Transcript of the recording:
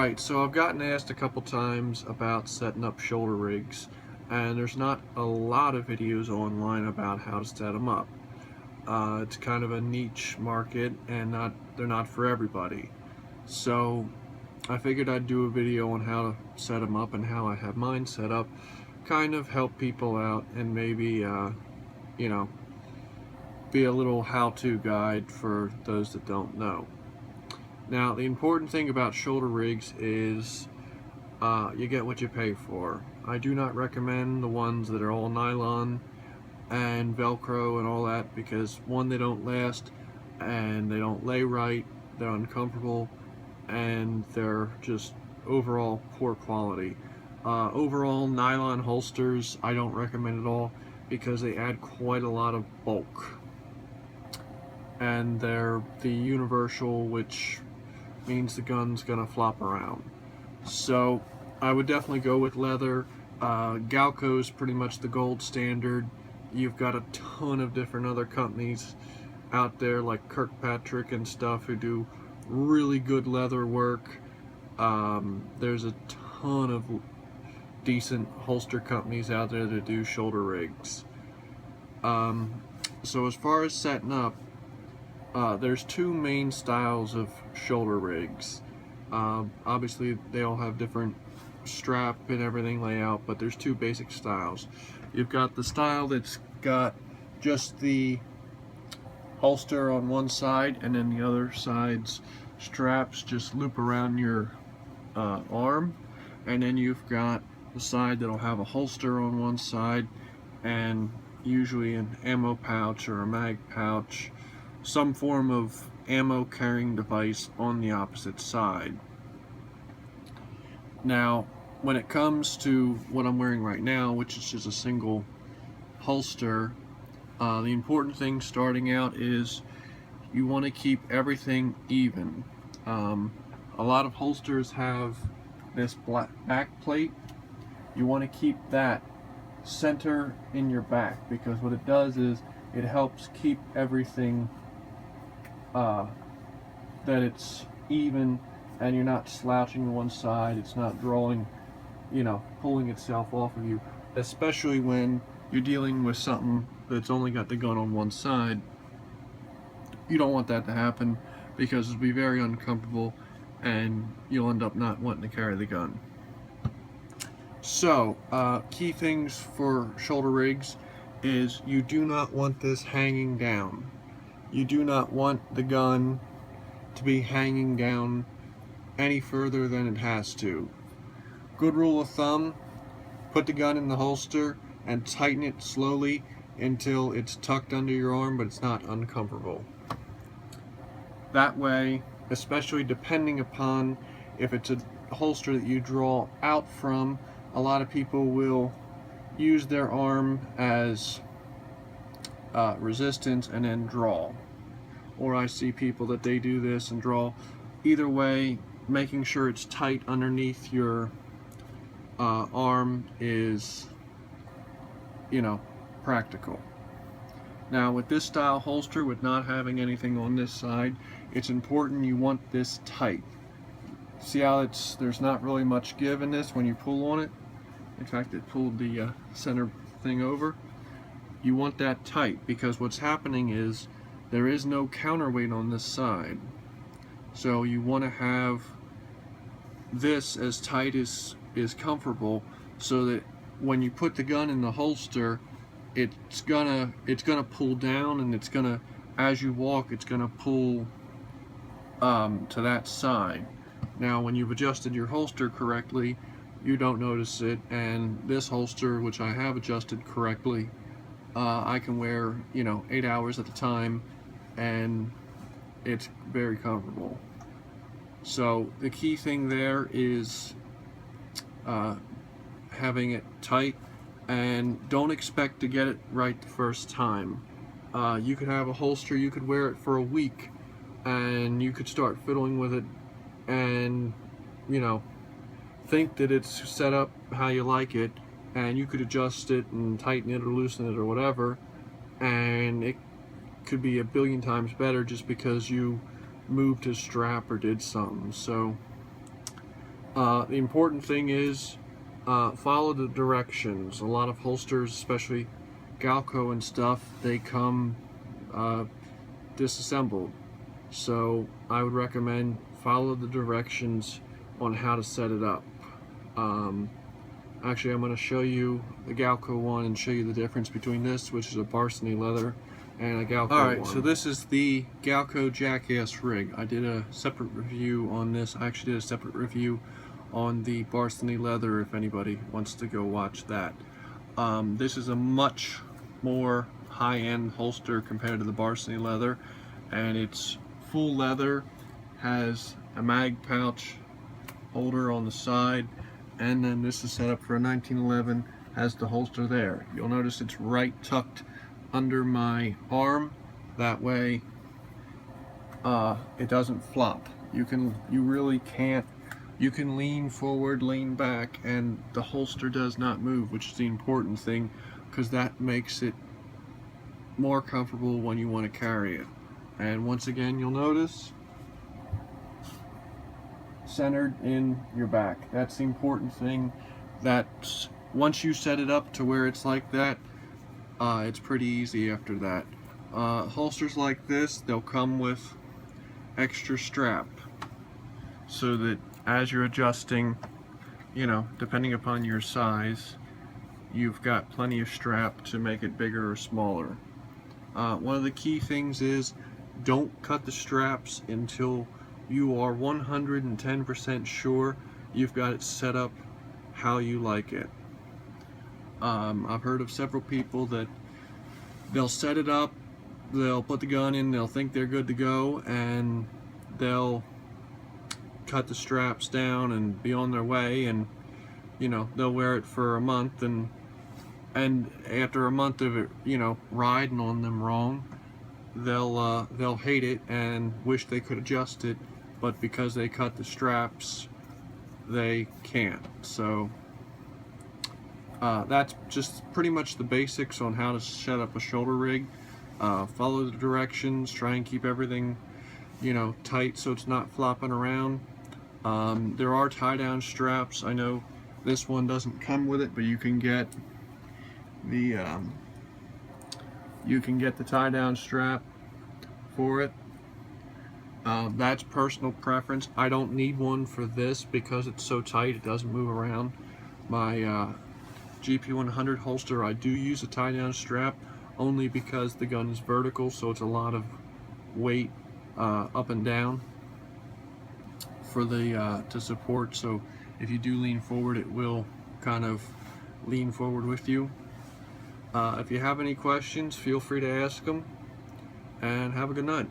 Alright, so I've gotten asked a couple times about setting up shoulder rigs, and there's not a lot of videos online about how to set them up. It's kind of a niche market, and they're not for everybody. So I figured I'd do a video on how to set them up and how I have mine set up, kind of help people out, and maybe you know, be a little how-to guide for those that don't know. Now, the important thing about shoulder rigs is you get what you pay for. I do not recommend the ones that are all nylon and Velcro and all that, because one, they don't last, and they don't lay right, they're uncomfortable, and they're just overall poor quality. Overall, nylon holsters I don't recommend at all, because they add quite a lot of bulk, and they're the universal, which means the gun's gonna flop around. So I would definitely go with leather. Galco's pretty much the gold standard. You've got a ton of different other companies out there like Kirkpatrick and stuff who do really good leather work. There's a ton of decent holster companies out there that do shoulder rigs. So as far as setting up, there's two main styles of shoulder rigs. Obviously they all have different strap and everything layout, but there's two basic styles. You've got the style that's got just the holster on one side, and then the other side's straps just loop around your arm, and then you've got the side that'll have a holster on one side and usually an ammo pouch or a mag pouch, some form of ammo carrying device on the opposite side. Now, when it comes to what I'm wearing right now, which is just a single holster, the important thing starting out is you want to keep everything even. A lot of holsters have this black back plate. You want to keep that center in your back, because what it does is it helps keep everything that it's even, and you're not slouching to one side, it's not drawing, pulling itself off of you, especially when you're dealing with something that's only got the gun on one side. You don't want that to happen, because it'll be very uncomfortable and you'll end up not wanting to carry the gun. So, key things for shoulder rigs is you do not want this hanging down. You do not want the gun to be hanging down any further than it has to. Good rule of thumb, put the gun in the holster and tighten it slowly until it's tucked under your arm but it's not uncomfortable. That way, especially depending upon if it's a holster that you draw out from, a lot of people will use their arm as resistance and then draw. Or I see people that they do this and draw. Either way, making sure it's tight underneath your arm is, practical. Now, with this style holster, with not having anything on this side, it's important you want this tight. See how there's not really much give in this when you pull on it? In fact, it pulled the center thing over. You want that tight, because what's happening is there is no counterweight on this side. So you want to have this as tight as is comfortable, so that when you put the gun in the holster, it's gonna pull down, and it's gonna, as you walk, it's gonna pull to that side. Now, when you've adjusted your holster correctly, you don't notice it, and this holster, which I have adjusted correctly, I can wear 8 hours at a time, and it's very comfortable. So the key thing there is having it tight, and don't expect to get it right the first time. You could have a holster, you could wear it for a week, and you could start fiddling with it and think that it's set up how you like it, and you could adjust it and tighten it or loosen it or whatever, and it could be a billion times better just because you moved his strap or did something. So The important thing is follow the directions. A lot of holsters, especially Galco and stuff, they come disassembled. So I would recommend follow the directions on how to set it up. Actually, I'm going to show you the Galco one and show you the difference between this, which is a Varsity leather, and a Galco one. Alright, so this is the Galco Jackass rig. I did a separate review on this. I actually did a separate review on the Varsity leather if anybody wants to go watch that. This is a much more high-end holster compared to the Varsity leather, and it's full leather, has a mag pouch holder on the side, and then this is set up for a 1911, has the holster there. You'll notice it's right tucked under my arm, that way it doesn't flop. You really can't, you can lean forward, lean back, and the holster does not move, which is the important thing, because that makes it more comfortable when you want to carry it. And once again, you'll notice centered in your back. That's the important thing. That once you set it up to where it's like that, it's pretty easy after that. Holsters like this, they'll come with extra strap, so that as you're adjusting, you know, depending upon your size, you've got plenty of strap to make it bigger or smaller. One of the key things is don't cut the straps until you are 110% sure you've got it set up how you like it. I've heard of several people that they'll set it up, they'll put the gun in, they'll think they're good to go, and they'll cut the straps down and be on their way, and you know, they'll wear it for a month, and after a month of it, you know, riding on them wrong, they'll hate it and wish they could adjust it, but because they cut the straps, they can't. So that's just pretty much the basics on how to set up a shoulder rig. Follow the directions, try and keep everything, you know, tight so it's not flopping around. There are tie-down straps. I know this one doesn't come with it, but you can get the tie-down strap for it. That's personal preference. I don't need one for this because it's so tight it doesn't move around. My GP100 holster, I do use a tie-down strap only because the gun is vertical, so it's a lot of weight up and down for the to support. So if you do lean forward, it will kind of lean forward with you. If you have any questions, feel free to ask them, and have a good night.